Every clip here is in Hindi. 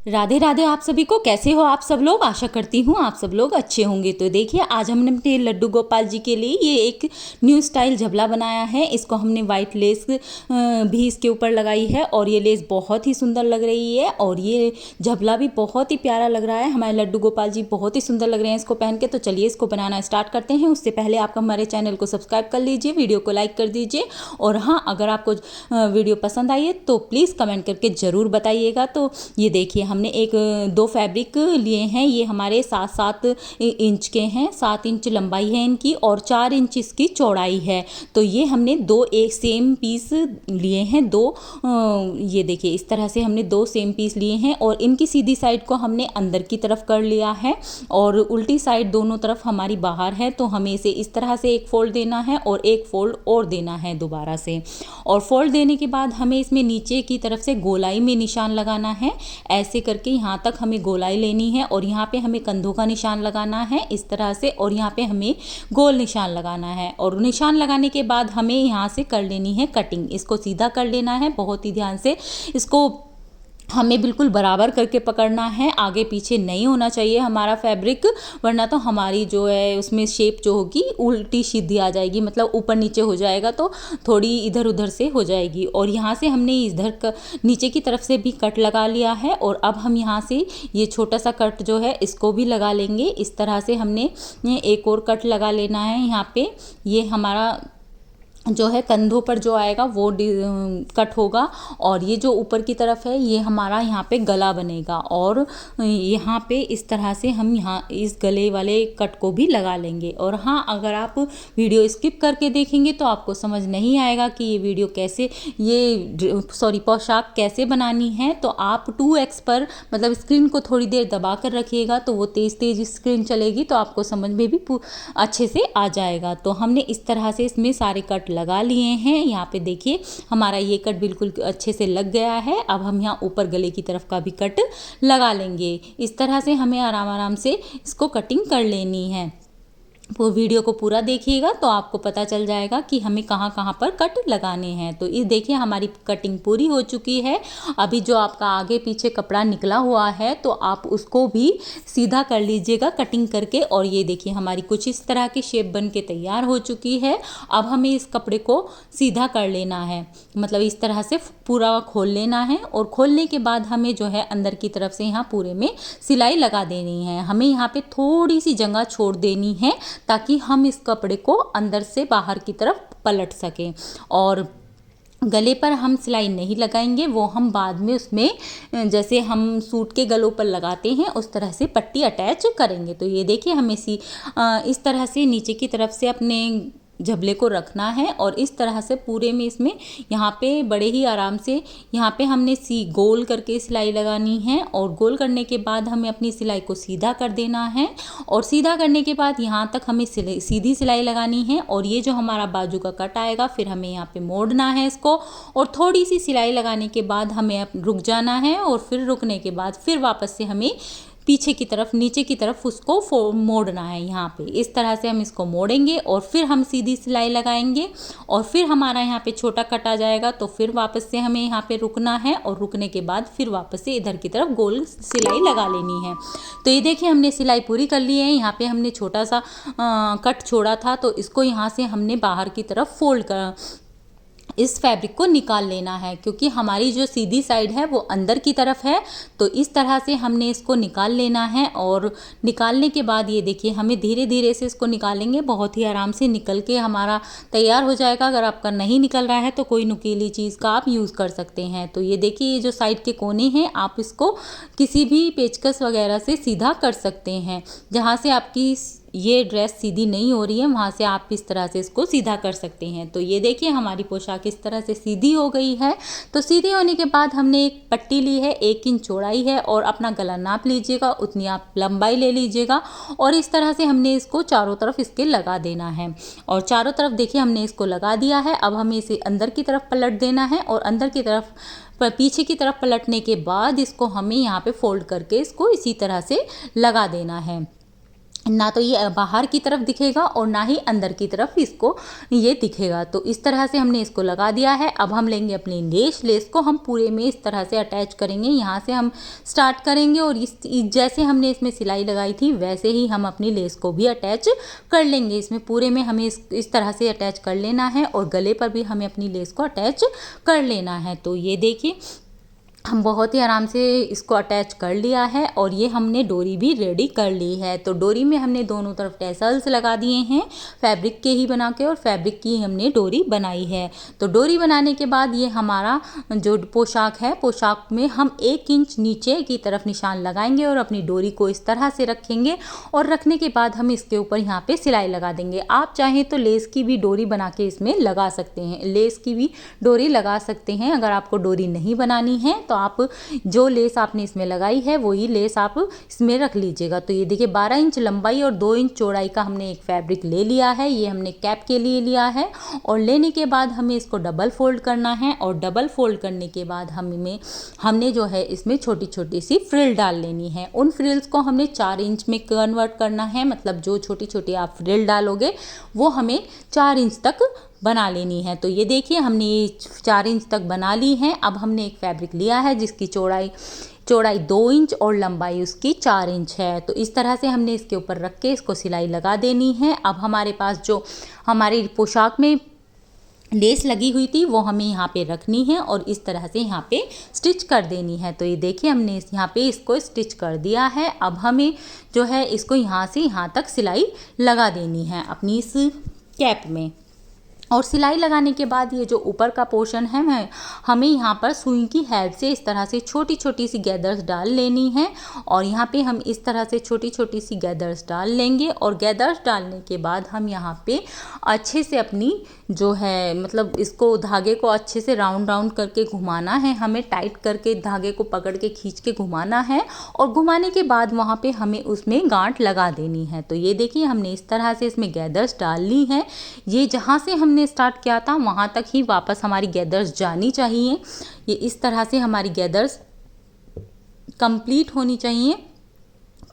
राधे राधे। आप सभी को कैसे हो आप सब लोग। आशा करती हूँ आप सब लोग अच्छे होंगे। तो देखिए आज हमने अपने लड्डू गोपाल जी के लिए ये एक न्यू स्टाइल झबला बनाया है। इसको हमने वाइट लेस भी इसके ऊपर लगाई है और ये लेस बहुत ही सुंदर लग रही है और ये झबला भी बहुत ही प्यारा लग रहा है। हमारे लड्डू गोपाल जी बहुत ही सुंदर लग रहे हैं इसको पहन के। तो चलिए इसको बनाना स्टार्ट करते हैं। उससे पहले आप हमारे चैनल को सब्सक्राइब कर लीजिए, वीडियो को लाइक कर दीजिए और हाँ, अगर आपको वीडियो पसंद आई है तो प्लीज़ कमेंट करके ज़रूर बताइएगा। तो ये देखिए हमने एक दो फैब्रिक लिए हैं। ये हमारे 7-7 इंच के हैं, 7 इंच लंबाई है इनकी और 4 इंच इसकी चौड़ाई है। तो ये हमने दो एक सेम पीस लिए हैं। ये देखिए इस तरह से हमने दो सेम पीस लिए हैं और इनकी सीधी साइड को हमने अंदर की तरफ कर लिया है और उल्टी साइड दोनों तरफ हमारी बाहर है। तो हमें इसे इस तरह से एक फोल्ड देना है और एक फोल्ड और देना है दोबारा से। और फोल्ड देने के बाद हमें इसमें नीचे की तरफ से गोलाई में निशान लगाना है। ऐसे करके यहाँ तक हमें गोलाई लेनी है और यहाँ पे हमें कंधों का निशान लगाना है इस तरह से और यहाँ पे हमें गोल निशान लगाना है। और निशान लगाने के बाद हमें यहाँ से कर लेनी है कटिंग। इसको सीधा कर लेना है बहुत ही ध्यान से। इसको हमें बिल्कुल बराबर करके पकड़ना है, आगे पीछे नहीं होना चाहिए हमारा फैब्रिक, वरना तो हमारी जो है उसमें शेप जो होगी उल्टी सीधी आ जाएगी, मतलब ऊपर नीचे हो जाएगा तो थोड़ी इधर उधर से हो जाएगी। और यहाँ से हमने इधर नीचे की तरफ से भी कट लगा लिया है और अब हम यहाँ से ये छोटा सा कट जो है इसको भी लगा लेंगे। इस तरह से हमने एक और कट लगा लेना है। यहाँ पे ये हमारा जो है कंधों पर जो आएगा वो कट होगा और ये जो ऊपर की तरफ है ये हमारा यहाँ पे गला बनेगा और यहाँ पे इस तरह से हम यहाँ इस गले वाले कट को भी लगा लेंगे। और हाँ, अगर आप वीडियो स्किप करके देखेंगे तो आपको समझ नहीं आएगा कि ये वीडियो कैसे पोशाक कैसे बनानी है। तो आप 2x पर मतलब स्क्रीन को थोड़ी देर दबा कर रखिएगा तो वो तेज़ तेज़ स्क्रीन चलेगी तो आपको समझ में भी अच्छे से आ जाएगा। तो हमने इस तरह से इसमें सारे कट लगा लिए हैं। यहाँ पे देखिए हमारा ये कट बिल्कुल अच्छे से लग गया है। अब हम यहाँ ऊपर गले की तरफ का भी कट लगा लेंगे। इस तरह से हमें आराम आराम से इसको कटिंग कर लेनी है। वो वीडियो को पूरा देखिएगा तो आपको पता चल जाएगा कि हमें कहाँ कहाँ पर कट लगाने हैं। तो ये देखिए हमारी कटिंग पूरी हो चुकी है। अभी जो आपका आगे पीछे कपड़ा निकला हुआ है तो आप उसको भी सीधा कर लीजिएगा कटिंग करके। और ये देखिए हमारी कुछ इस तरह की शेप बन के तैयार हो चुकी है। अब हमें इस कपड़े को सीधा कर लेना है, मतलब इस तरह से पूरा खोल लेना है और खोलने के बाद हमें जो है अंदर की तरफ से यहाँ पूरे में सिलाई लगा देनी है। हमें यहाँ पे थोड़ी सी जगह छोड़ देनी है ताकि हम इस कपड़े को अंदर से बाहर की तरफ पलट सकें। और गले पर हम सिलाई नहीं लगाएंगे, वो हम बाद में उसमें जैसे हम सूट के गलों पर लगाते हैं उस तरह से पट्टी अटैच करेंगे। तो ये देखिए हमें इस तरह से नीचे की तरफ से अपने झबले को रखना है और इस तरह से पूरे में इसमें यहाँ पे बड़े ही आराम से यहाँ पे हमने गोल करके सिलाई लगानी है। और गोल करने के बाद हमें अपनी सिलाई को सीधा कर देना है और सीधा करने के बाद यहाँ तक हमें सीधी सिलाई लगानी है। और ये जो हमारा बाजू का कट आएगा फिर हमें यहाँ पे मोड़ना है इसको और थोड़ी सी सिलाई लगाने के बाद हमें रुक जाना है और फिर रुकने के बाद फिर वापस से हमें पीछे की तरफ नीचे की तरफ उसको मोड़ना है। यहाँ पे इस तरह से हम इसको मोड़ेंगे और फिर हम सीधी सिलाई लगाएंगे और फिर हमारा यहाँ पे छोटा कट आ जाएगा तो फिर वापस से हमें यहाँ पे रुकना है और रुकने के बाद फिर वापस से इधर की तरफ गोल सिलाई लगा लेनी है। तो ये देखिए हमने सिलाई पूरी कर ली है। यहाँ पे हमने छोटा सा कट छोड़ा था तो इसको यहाँ से हमने बाहर की तरफ फोल्ड कर इस फैब्रिक को निकाल लेना है क्योंकि हमारी जो सीधी साइड है वो अंदर की तरफ है। तो इस तरह से हमने इसको निकाल लेना है और निकालने के बाद ये देखिए हमें धीरे धीरे से इसको निकालेंगे, बहुत ही आराम से निकल के हमारा तैयार हो जाएगा। अगर आपका नहीं निकल रहा है तो कोई नुकीली चीज़ का आप यूज़ कर सकते हैं। तो ये देखिए ये जो साइड के कोने हैं आप इसको किसी भी पेचकस वगैरह से सीधा कर सकते हैं। जहाँ से आपकी ये ड्रेस सीधी नहीं हो रही है वहाँ से आप इस तरह से इसको सीधा कर सकते हैं। तो ये देखिए हमारी पोशाक इस तरह से सीधी हो गई है। तो सीधी होने के बाद हमने एक पट्टी ली है, 1 इंच चौड़ाई है और अपना गला नाप लीजिएगा, उतनी आप लंबाई ले लीजिएगा और इस तरह से हमने इसको चारों तरफ इसके लगा देना है। और चारों तरफ देखिए हमने इसको लगा दिया है। अब हमें इसे अंदर की तरफ पलट देना है और अंदर की तरफ पीछे की तरफ पलटने के बाद इसको हमें यहाँ पे फोल्ड करके इसको इसी तरह से लगा देना है। ना तो ये बाहर की तरफ दिखेगा और ना ही अंदर की तरफ इसको ये दिखेगा। तो इस तरह से हमने इसको लगा दिया है। अब हम लेंगे अपनी लेस को हम पूरे में इस तरह से अटैच करेंगे। यहाँ से हम स्टार्ट करेंगे और जैसे हमने इसमें सिलाई लगाई थी वैसे ही हम अपनी लेस को भी अटैच कर लेंगे। इसमें पूरे में हमें इस तरह से अटैच कर लेना है और गले पर भी हमें अपनी लेस को अटैच कर लेना है। तो ये देखिए हम बहुत ही आराम से इसको अटैच कर लिया है और ये हमने डोरी भी रेडी कर ली है। तो डोरी में हमने दोनों तरफ टैसल्स लगा दिए हैं, फैब्रिक के ही बना के, और फैब्रिक की हमने डोरी बनाई है। तो डोरी बनाने के बाद ये हमारा जो पोशाक है, पोशाक में हम 1 इंच नीचे की तरफ निशान लगाएंगे और अपनी डोरी को इस तरह से रखेंगे और रखने के बाद हम इसके ऊपर यहाँ पे सिलाई लगा देंगे। आप चाहें तो लेस की भी डोरी बना के इसमें लगा सकते हैं, लेस की भी डोरी लगा सकते हैं। अगर आपको डोरी नहीं बनानी है तो आप जो लेस आपने इसमें लगाई है वही लेस आप इसमें रख लीजिएगा। तो ये देखिए 12 इंच लंबाई और 2 इंच चौड़ाई का हमने एक फैब्रिक ले लिया है। ये हमने कैप के लिए लिया है और लेने के बाद हमें इसको डबल फोल्ड करना है और डबल फोल्ड करने के बाद हमने जो है इसमें छोटी छोटी सी फ्रिल डाल लेनी है। उन फ्रिल्स को हमने 4 इंच में कन्वर्ट करना है, मतलब जो छोटी छोटी आप फ्रिल डालोगे वो हमें 4 इंच तक बना लेनी है। तो ये देखिए हमने ये 4 इंच तक बना ली है। अब हमने एक फैब्रिक लिया है जिसकी चौड़ाई 2 इंच और लंबाई उसकी 4 इंच है। तो इस तरह से हमने इसके ऊपर रख के इसको सिलाई लगा देनी है। अब हमारे पास जो हमारी पोशाक में लेस लगी हुई थी वो हमें यहाँ पे रखनी है और इस तरह से यहाँ पे स्टिच कर देनी है। तो ये देखिए हमने यहाँ पे इसको स्टिच कर दिया है। अब हमें जो है इसको यहाँ से यहाँ तक सिलाई लगा देनी है अपनी इस कैप में। और सिलाई लगाने के बाद ये जो ऊपर का पोर्शन है हमें यहाँ पर सुई की हेल्प से इस तरह से छोटी छोटी सी गैदर्स डाल लेनी है और यहाँ पे हम इस तरह से छोटी छोटी सी गैदर्स डाल लेंगे। और गैदर्स डालने के बाद हम यहाँ पे अच्छे से अपनी जो है मतलब इसको धागे को अच्छे से राउंड राउंड करके घुमाना है, हमें टाइट करके धागे को पकड़ के खींच के घुमाना है और घुमाने के बाद वहाँ पे हमें उसमें गांठ लगा देनी है। तो ये देखिए हमने इस तरह से इसमें गैदर्स डाल ली हैं। ये जहाँ से हमने स्टार्ट किया था वहाँ तक ही वापस हमारी गैदर्स जानी चाहिए। ये इस तरह से हमारी गैदर्स कंप्लीट होनी चाहिए,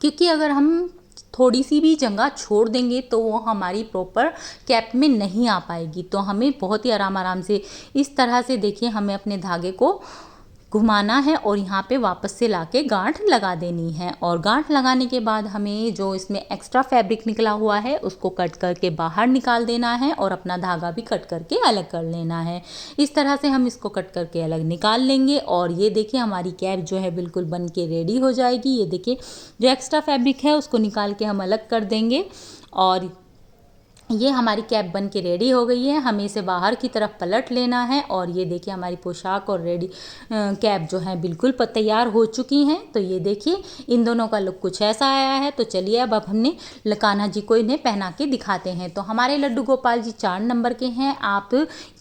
क्योंकि अगर हम थोड़ी सी भी जगह छोड़ देंगे तो वो हमारी प्रॉपर कैप में नहीं आ पाएगी। तो हमें बहुत ही आराम से इस तरह से देखिए हमें अपने धागे को घुमाना है और यहाँ पे वापस से लाके गांठ लगा देनी है। और गांठ लगाने के बाद हमें जो इसमें एक्स्ट्रा फैब्रिक निकला हुआ है उसको कट करके बाहर निकाल देना है और अपना धागा भी कट करके अलग कर लेना है। इस तरह से हम इसको कट करके अलग निकाल लेंगे और ये देखिए हमारी कैप जो है बिल्कुल बन के रेडी हो जाएगी। ये देखिए जो एक्स्ट्रा फैब्रिक है उसको निकाल के हम अलग कर देंगे और ये हमारी कैप बन के रेडी हो गई है। हमें इसे बाहर की तरफ पलट लेना है और ये देखिए हमारी पोशाक और रेडी कैप जो है बिल्कुल तैयार हो चुकी हैं। तो ये देखिए इन दोनों का लुक कुछ ऐसा आया है। तो चलिए अब हमने कान्हा जी को इन्हें पहना के दिखाते हैं। तो हमारे लड्डू गोपाल जी 4 नंबर के हैं। आप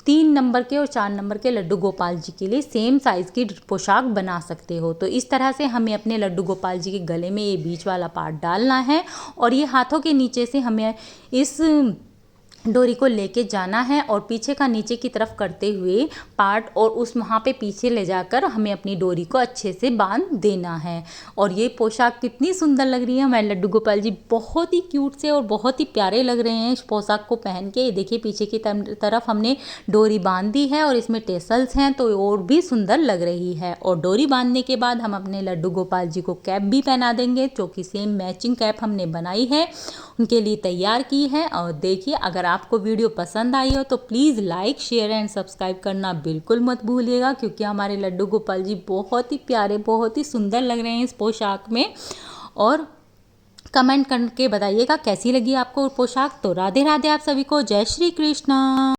3 नंबर के और 4 नंबर के लड्डू गोपाल जी के लिए सेम साइज़ की पोशाक बना सकते हो। तो इस तरह से हमें अपने लड्डू गोपाल जी के गले में ये बीच वाला पार्ट डालना है और ये हाथों के नीचे से हमें इस डोरी को लेके जाना है और पीछे का नीचे की तरफ करते हुए पार्ट और उस वहाँ पे पीछे ले जाकर हमें अपनी डोरी को अच्छे से बांध देना है। और ये पोशाक कितनी सुंदर लग रही है। हमारे लड्डू गोपाल जी बहुत ही क्यूट से और बहुत ही प्यारे लग रहे हैं इस पोशाक को पहन के। देखिए पीछे की तरफ हमने डोरी बांध दी है और इसमें टेसल्स हैं तो और भी सुंदर लग रही है। और डोरी बांधने के बाद हम अपने लड्डू गोपाल जी को कैप भी पहना देंगे, जो कि सेम मैचिंग कैप हमने बनाई है उनके लिए तैयार की है। और देखिए अगर आपको वीडियो पसंद आई हो तो please like share and subscribe करना बिल्कुल मत भूलिएगा, क्योंकि हमारे लड्डू गोपाल जी बहुत ही प्यारे बहुत ही सुंदर लग रहे हैं इस पोशाक में। और कमेंट करके बताइएगा कैसी लगी आपको पोशाक। तो राधे राधे आप सभी को, जय श्री कृष्णा।